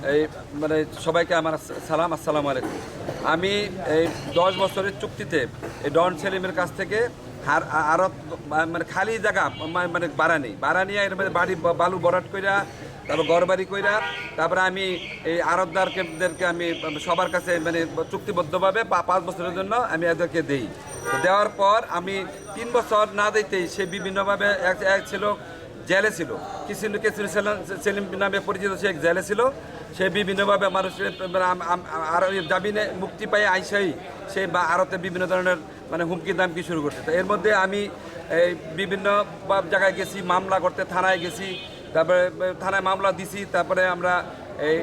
এই মানে সবাইকে আমার সালাম, আসসালামু আলাইকুম। আমি এই 10 বছরের চুক্তিতে এই ডন সেলিমের কাছ থেকে আরও মানে খালি জায়গা মানে ভাড়া নিয়ে এর মধ্যে বাড়ি বালু ভরাট কইরা, তারপর ঘরবাড়ি কইরা, তারপরে আমি এই আড়তদারদেরকে আমি সবার কাছে মানে চুক্তিবদ্ধভাবে 5 বছরের জন্য আমি এদেরকে দিই। দেওয়ার পর আমি 3 বছর না দিতেই সে বিভিন্নভাবে এক ছিল জেলে ছিল, কিছু সেলিম নামে পরিচিত, সে জেলে ছিল। সে বিভিন্নভাবে মানুষের আর জামিনে মুক্তি পাই আইসাই সে বা আরতে বিভিন্ন ধরনের মানে হুমকি দামকি শুরু করছে। তো এর মধ্যে আমি এই বিভিন্ন জায়গায় গেছি, মামলা করতে থানায় গেছি, তারপরে থানায় মামলা দিছি, তারপরে আমরা এই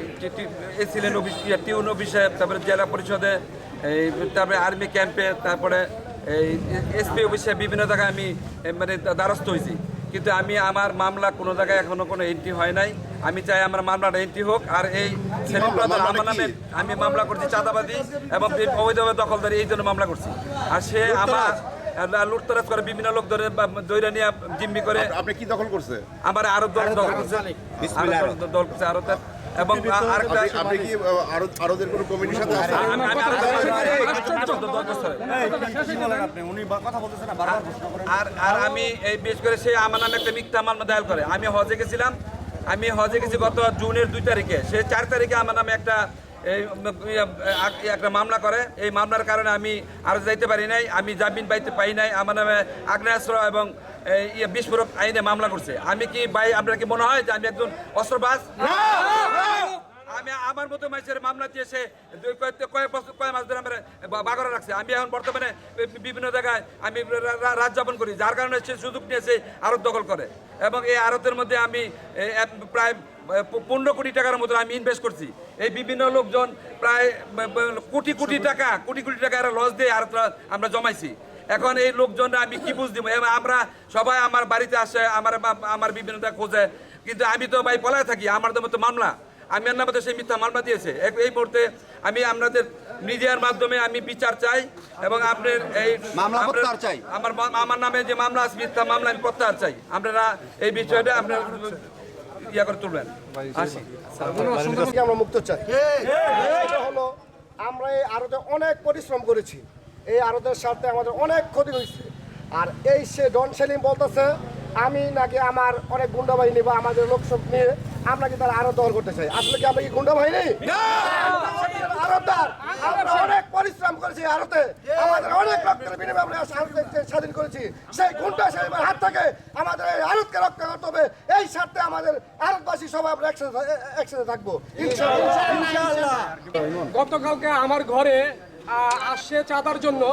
এসিলেন অফিস, টিউন অফিসে, তারপরে জেলা পরিষদে, এই তারপরে আর্মি ক্যাম্পে, তারপরে এই এসপি অফিসে বিভিন্ন জায়গায় আমি মানে দ্বারস্থ হয়েছি। কিন্তু আমি আমার মামলা কোনো জায়গায় এখনো কোনো এন্ট্রি হয় নাই। আমি চাই আমার মামলাটা এন্ট্রি হোক। আর এই সেলিম ব্রাদার আমার নামে আমি মামলা করছি চাঁদাবাদী এবং অবৈধভাবে দখলদারি, এই জন্য মামলা করছি। আর সে আমার লুটতরাজ করে, বিভিন্ন লোক ধরে দৈরা নিয়ে জিম্মি করে। আপনি কি দখল করছে? আমার আরো দল করছে, দল করছে আরো। এবং আরেকটা, আপনি কি আরোদের কোনো কমিটির সাথে আছেন? আর আমি এই বিশেষ করে সে আমার নামে একটা মিথ্যা মামলা দায়ের করে। আমি হজে গেছিলাম, আমি হজে গেছি গত জুনের 2 তারিখে। সে 4 তারিখে আমার নামে একটা মামলা করে। এই মামলার কারণে আমি আরো যাইতে পারি নাই, আমি জামিন পাইতে পাই নাই। আমার নামে আগ্নেয়াস্ত্র এবং বিস্ফোরক আইনে মামলা করছে। আমি কি ভাই, আপনার কি মনে হয় যে আমি একজন অস্ত্রবাজ? আমি আমার মতো মানুষের মামলা দিয়ে সে কয়েক মাস ধরে আমার বাগড়া রাখছে। আমি এখন বর্তমানে বিভিন্ন জায়গায় আমি রাত যাপন করি, যার কারণে সে সুযোগ নিয়েছে আড়ত দখল করে। এবং এই আড়তের মধ্যে আমি প্রায় 15 কোটি টাকার মতো আমি ইনভেস্ট করছি। এই বিভিন্ন লোকজন প্রায় কোটি কোটি টাকা এরা লস দিয়ে আর আমরা জমাইছি। এখন এই লোকজন আমি কি বুঝ দিব? আমরা সবাই আমার বাড়িতে আসে, আমার বিভিন্ন খোঁজে, কিন্তু আমি তো ভাই পলায় থাকি। আমার তো মামলা, আমি আর নামে সেই মিথ্যা মামলা দিয়েছে। এই মুহূর্তে আমি আপনাদের মিডিয়ার মাধ্যমে আমি বিচার চাই এবং আপনার এই আমার নামে যে মামলা আছে মিথ্যা মামলা, আমি প্রত্যাহার চাই। আপনারা এই বিষয়টা আপনার ইয়া করে তুলবেন। আমরা মুক্ত চাই। হলো আমরা এই আড়তে অনেক পরিশ্রম করেছি, এই আড়তের সাথে আমাদের অনেক ক্ষতি হয়েছে। আর এই সে ডন সেলিম বলতেছে আমি নাকি আমার অনেক গুন্ডা বাহিনী বা আমাদের লোকসব নিয়ে আমরা কি তার আরো দখল করতে চাই। আসলে কি আমরা কি গুন্ডা বাহিনী? আমরা অনেক পরিশ্রম করেছি আড়তে, আমাদের অনেক রক্তের বিনিময়ে আমরা স্বাধীন করেছি। সেই গুন্ডা সাহেবের হাত থেকে আমাদের এই আড়তকে রক্ষা করতে হবে। এই স্বার্থে আমাদের আড়তবাসী সবাই আমরা একসাথে থাকবো ইনশাআল্লাহ। গতকালকে আমার ঘরে আসছে চাঁদার জন্য,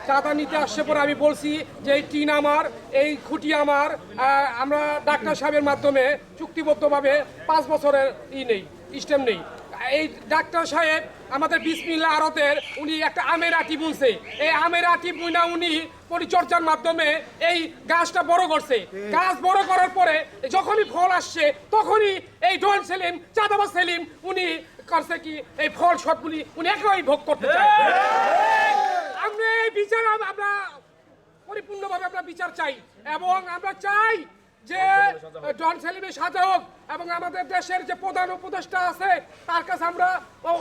চাঁদা নিতে আসছে পরে আমি বলছি যে এই টিন আমার, এই খুঁটি আমার। আমরা ডাক্তার সাহেবের মাধ্যমে চুক্তিবদ্ধভাবে 5 বছরের স্টেম নেই। এই ডাক্তার সাহেব আমাদের বিসমিল্লাহ আড়তের উনি একটা আমের আটি বুনছে। এই আমের আটি বুনা উনি পরিচর্যার মাধ্যমে এই গাছটা বড় করছে। গাছ বড় করার পরে যখনই ফল আসছে তখনই এই ডন সেলিম, চাঁদাবাজ সেলিম উনি করছে কি এই ফল সবগুলি উনি একই ভোগ করতে চায়। আমরা এই বিচার আমরা পরিপূর্ণভাবে আমরা বিচার চাই এবং আমরা চাই যে ডন সেলিমের সাজা হোক এবং আমাদের দেশের যে প্রধান উপদেষ্টা আছে তার কাছে আমরা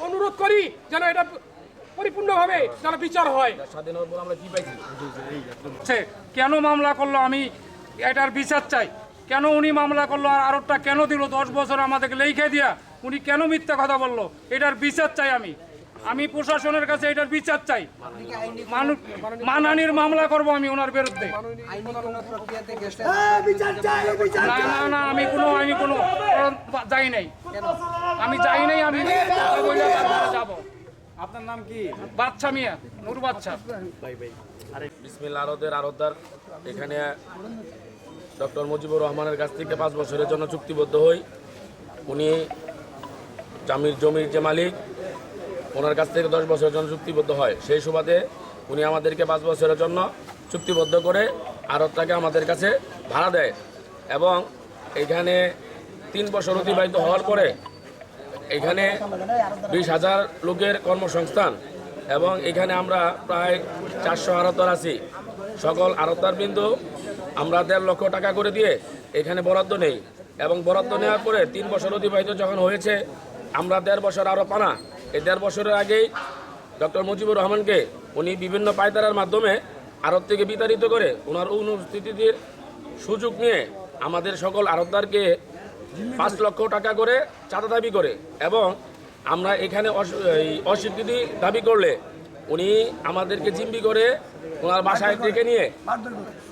অনুরোধ করি যেন এটা পরিপূর্ণভাবে যেন বিচার হয়। কেন মামলা করলো আমি এটার বিচার চাই। কেন উনি মামলা করলো আর আরোটা কেন দিল 10 বছর আমাদেরকে লেখে দিয়া উনি কেন মিথ্যা কথা বললো, এটার বিচার চাই। আমি প্রশাসনের কাছে এটার বিচার চাই। মানহানির মামলা করব আমি ওনার বিরুদ্ধে। না আমি কোনো যাই নাই, আমি যাব। আপনার নাম কি? বাচ্চা মিয়া, নুর বাচ্চা। বিসমিল্লাহ আরতের আরতদার এখানে ডক্টর মুজিবুর রহমানের কাছ থেকে 5 বছরের জন্য চুক্তিবদ্ধ হই। উনি জমির যে মালিক ওনার কাছ থেকে 10 বছরের জন্য চুক্তিবদ্ধ হয়। সেই সুবাদে উনি আমাদেরকে 5 বছরের জন্য চুক্তিবদ্ধ করে আড়তটাকে আমাদের কাছে ভাড়া দেয় এবং এখানে 3 বছর অতিবাহিত হওয়ার পরে এখানে 20,000 লোকের কর্মসংস্থান এবং এখানে আমরা প্রায় 400 আড়তদার আছি। সকল আড়তদার বিন্দু আমরা 1.5 লক্ষ টাকা করে দিয়ে এখানে বরাদ্দ নেই এবং বরাদ্দ নেওয়ার পরে 3 বছর অতিবাহিত যখন হয়েছে আমরা 1.5 বছর আরও পানা, এই 1.5 বছরের আগেই ডক্টর মুজিবুর রহমানকে উনি বিভিন্ন পায়তারার মাধ্যমে আড়ত থেকে বিতাড়িত করে ওনার অনুপস্থিতির সুযোগ নিয়ে আমাদের সকল আড়তদারকে 5 লক্ষ টাকা করে চাঁদা দাবি করে, এবং আমরা এখানে অস্বীকৃতি দাবি করলে উনি আমাদেরকে জিম্মি করে ওনার বাসায় ডেকে নিয়ে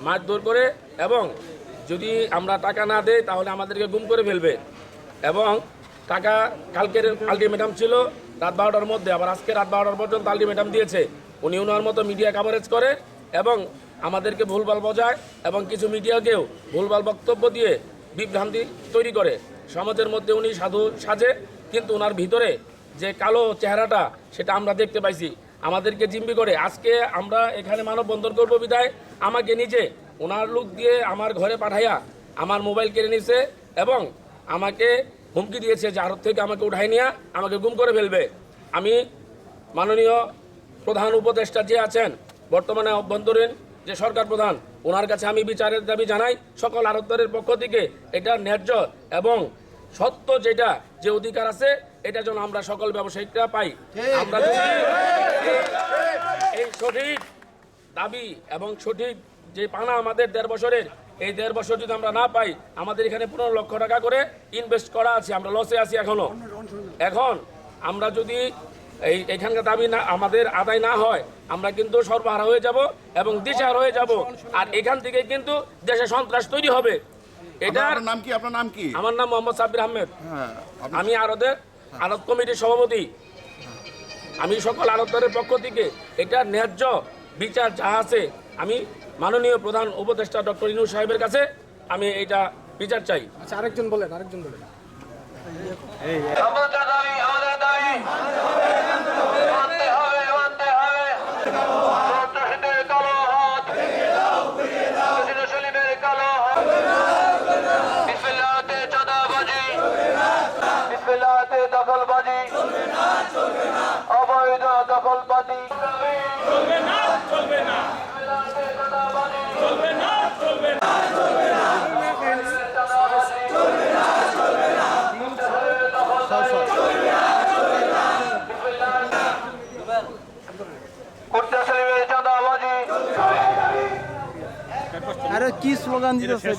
মারধর করে, এবং যদি আমরা টাকা না দেই তাহলে আমাদেরকে গুম করে ফেলবে। এবং টাকা কালকের আলটিমেটাম ছিল রাত 12টার মধ্যে, আবার আজকে রাত 12টার পর্যন্ত আলটিমেটাম দিয়েছে। উনি ওনার মতো মিডিয়া কাভারেজ করে এবং আমাদেরকে ভুলভাল বোঝায়, এবং কিছু মিডিয়াকেও ভুলভাল বক্তব্য দিয়ে বিভ্রান্তি তৈরি করে। সমাজের মধ্যে উনি সাধু সাজে, কিন্তু ওনার ভিতরে যে কালো চেহারাটা সেটা আমরা দেখতে পাইছি। আমাদেরকে জিম্মি করে আজকে আমরা এখানে মানববন্ধন করব বিদায় আমাকে নিজে ওনার লোক দিয়ে আমার ঘরে পাঠাইয়া আমার মোবাইল কেড়ে নিছে, এবং আমাকে হুমকি দিয়েছে যে আড়ত থেকে আমাকে উঠাই নিয়ে আমাকে গুম করে ফেলবে। আমি মাননীয় প্রধান উপদেষ্টা যে আছেন বর্তমানে অভ্যন্তরীণ যে সরকার প্রধান, ওনার কাছে আমি বিচারের দাবি জানাই। সকল আড়তদারের পক্ষ থেকে এটা ন্যায্য এবং সত্য যেটা যে অধিকার আছে এটা যেন আমরা সকল ব্যবসায়িকরা পাই। আমরা যদি এই সঠিক দাবি এবং সঠিক যে পানা আমাদের 1.5 বছরের, এই 1.5 বছর যদি আমরা না পাই, আমাদের এখানে 15 লক্ষ টাকা করে ইনভেস্ট করা আছে, আমরা লসে আছি এখনো। এখন আমরা যদি এখানকার দাবি না আমাদের আদায় না হয়, আমরা কিন্তু সর্বহারা হয়ে যাব এবং দিশাহারা হয়ে যাব, আর এখান থেকে কিন্তু দেশে সন্ত্রাস তৈরি হবে। আপনার নাম কি? আপনার নাম কি? আমার নাম মোহাম্মদ সাব্বির আহমেদ। হ্যাঁ, আমি আড়ত কমিটির সভাপতি। আমি সকল আড়তদারের পক্ষ থেকে এটা ন্যায্য বিচার যা আছে, আমি মাননীয় প্রধান উপদেষ্টা ডক্টর ইনু সাহেবের কাছে আমি এটা বিচার চাই। আচ্ছা, আরেকজন বলেন। আমাদের দাবি, আমাদের দাবি মানতে হবে, মানতে হবে। সন্ত্রাসীদের কালো হাত, প্রেসিডেন্ট সলিমের কালো হাত, বিসমিল্লাহতে চাঁদাবাজি, বিসমিল্লাহতে দখলবাজি, অবৈধ দখলবাজি চলবে না, চলবে না। বিসমিল্লাহতে চাঁদাবাজি চলবে না, চলবে না, চলবে না। চাঁদাবাজি চলবে না, চলবে না। আরে কি স্লোগান দিতেছে?